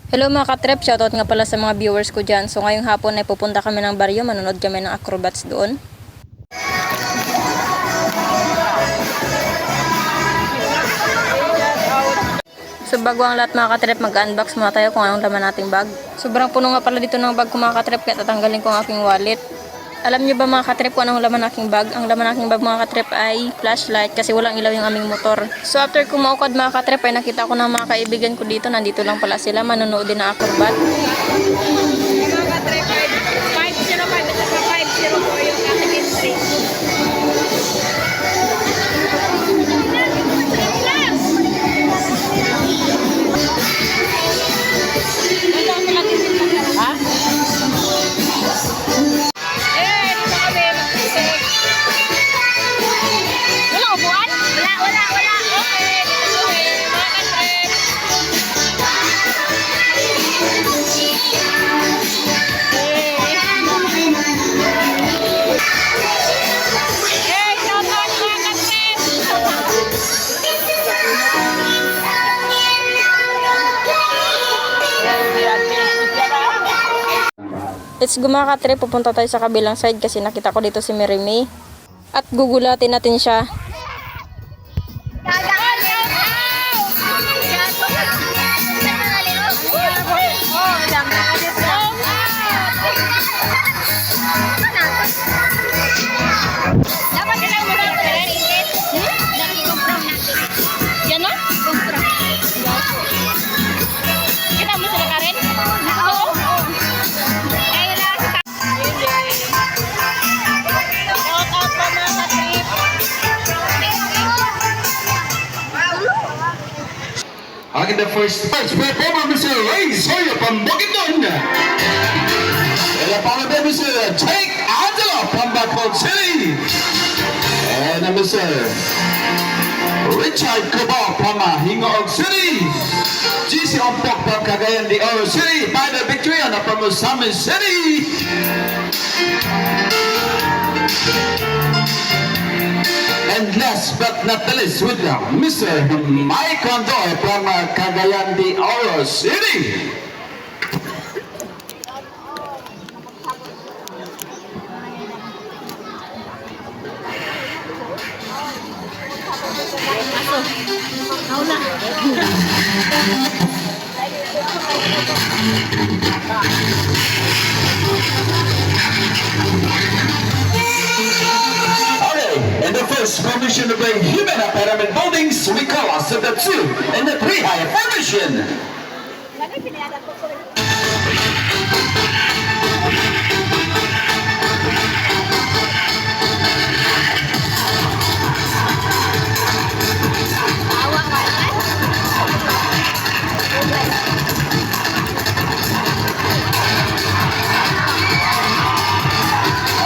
Hello mga katrep, shoutout nga pala sa mga viewers ko dyan. So ngayong hapon ay pupunta kami ng baryo, manonood kami ng acrobats doon. So bago ang lahat mga katrep, mag-unbox muna tayo kung anong laman nating bag. Sobrang puno nga pala dito ng bag ko mga katrep, kaya tatanggalin ko ang aking wallet. Alam niyo ba mga katrep kung anong laman aking bag? Ang laman aking bag mga katrep ay flashlight kasi walang ilaw yung aming motor. So after kumaukad mga katrep ay nakita ko ng mga kaibigan ko dito. Nandito lang pala sila, manonood din ng acrobat. Mga katrep, 505 at saka 504 yung aking entry. Ha? Eh, dito kami mag-isip. Wala upuan? Wala. Okay, dito kami, mga katrep. Eh, shout out mga katrep. Let's go mga katrep, pupunta tayo sa kabilang side kasi nakita ko dito si Mary May. At gugulatin natin siya. Dapat ilang mo lang rin. Nag-confirm natin. Yan na? Confirm. Kita mo sila ka rin? Oo. Kaya na si shout out po mga ka-trip. Again, the first performer, Mr. Ray Sawyer from Bukidnon. And the followed by Mr. Jake Angelo from Bacolod City. And Mr. Richard Cobal from Hingoog City. GC Ompok from Cagayan de Oro City. By the victory on from Summit City. And last but not the least, with Mr. Mike Condor from Cagayan de Oro City. In the first formation of the human pyramid buildings, we call us the 2 and the 3 high formation.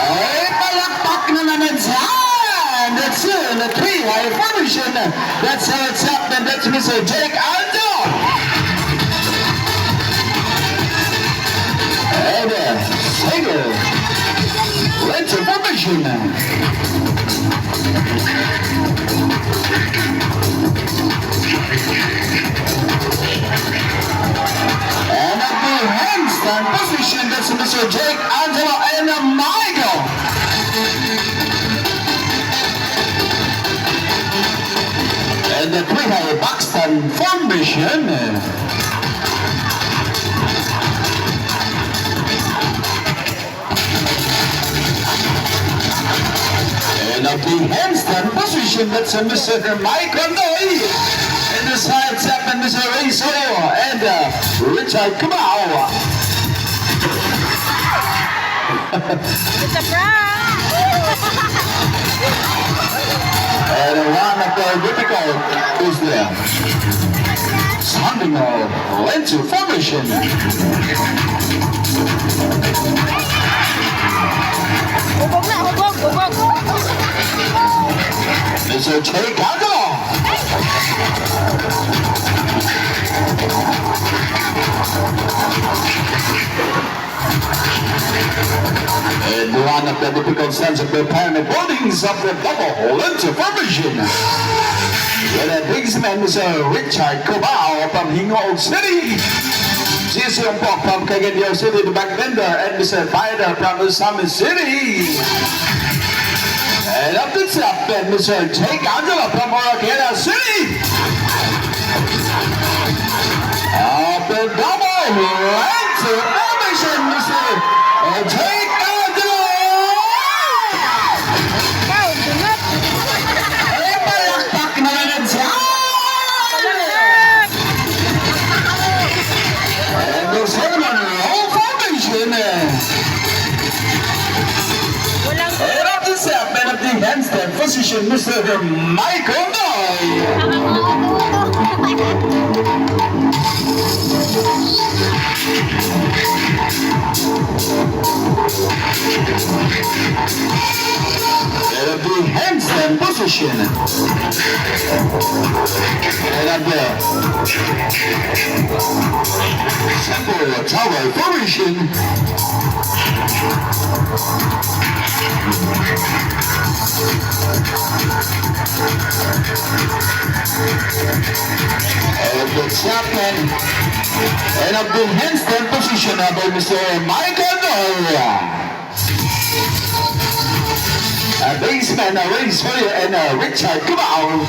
Ay, palakpak na naman dyan! That's in the 3 high formation. That's how it's happened. That's Mr. Jake Aldo. And single. Let's formation. And at the handstand position, that's Mr. Jake Angelo and Michael. And the 3 high backstand formation. And at the handstand position, that's Mr. Mike Condoy. And the side step and Mr. Ray Sawyer and Richard Kamau. It's a prank! And one of the difficult is the standing lens formation. Hubog! Mr. Jake Angelo. And one of the difficult stands of the pyramid buildings of the double lens formation. With a big man, Mr. Richard Cobal from Hingoog City. Jason Pok from Cagayan City, the back vendor, and Mr. Biden from Summit City. And up the top, and Mr. Jake Angela from Arcata City. Up the double, right to elevation, Mr. Jake Angela. Ay, palakpak na lang dyan. And the second roll formation. And up the top, and up the handstand position, Mr. Michael Noy. And up the handstand position. And up the simple tower formation. And the champion. And up the handstand position by Mr. Michael Noy. A baseman, a race for you, and Richard Cubao.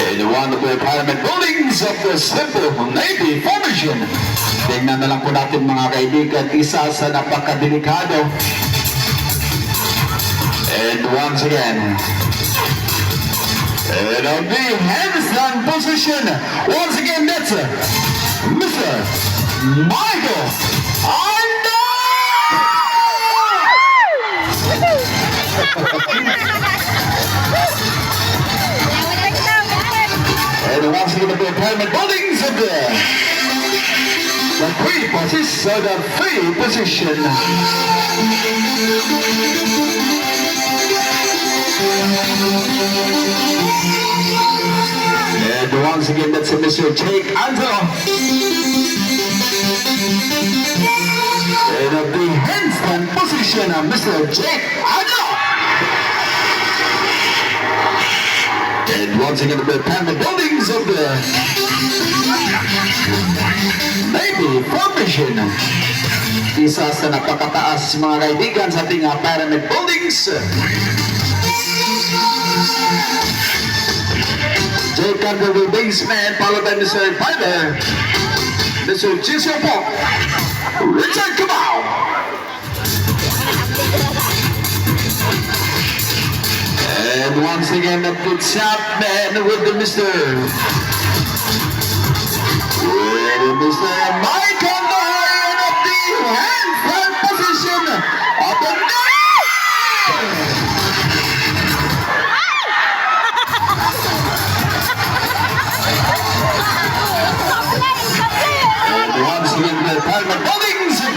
And one of the parliament buildings of the simple Navy formation. Tingnan na lang po natin mga kaibigan, isa sa napakadelikado. And once again, and on the handstand position, once again, that's Mr. Michael Arno! And once again, the parliament buildings of the free position, the free position. And once again, that's Mr. Jake Angelo. And of the handstand position, Mr. Jake Angelo. And once again, the parliament buildings of the Navy formation. Isa sa napakataas mga kaibigan sa ating pyramid buildings. Jake Angelo, the baseman, followed by Mr. Piper, Mr. Jason Pok, Richard Cubao. And once again, the good shot man with the Mr. Michael Noy of the handstand position of the and once again, the parliament buildings of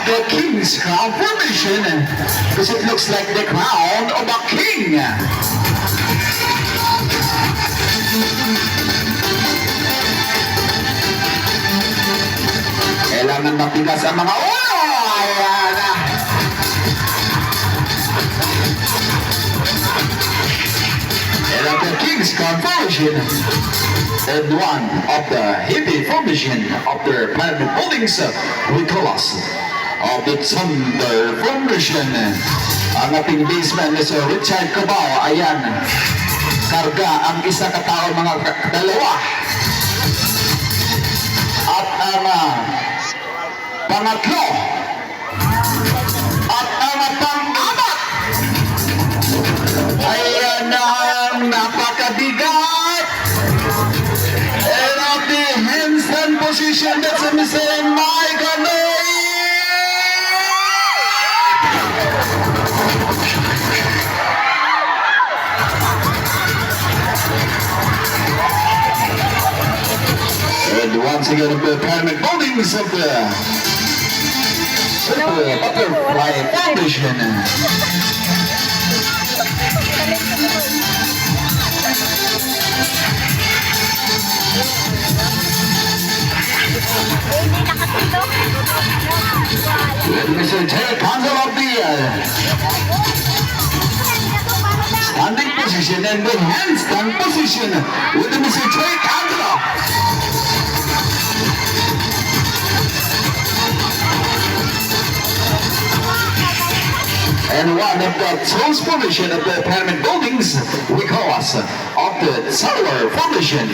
the King's Crown formation, because it looks like the crown of a king. Kailangan matigas ang mga ulo. Ayan. And of the King's Crown formation, and one of the hippie formation of the planet buildings, we call us of the Thunder formation. Ang ating baseman is Richard Cubao. Ayan. Karga ang isa katao mga dalawa. At ang pangatlo at ang pang-apat. Ayan ang napakabigat. And of the handstand position, that's Mr. Michael Noy. And once again, the pyramid buildings of the Simple Butterfly Foundation. With Mr. Jake Angelo of the Standing position and the handstand position with Mr. Drake Angela. And one of the tallest formation of the pyramid buildings we call us of the cellular formation.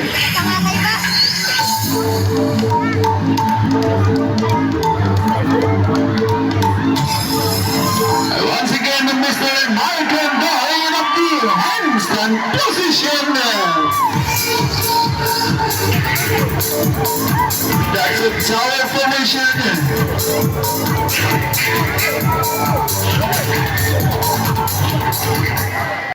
Once again, Mr. Michael Boy of the handstand position. That's a tower formation.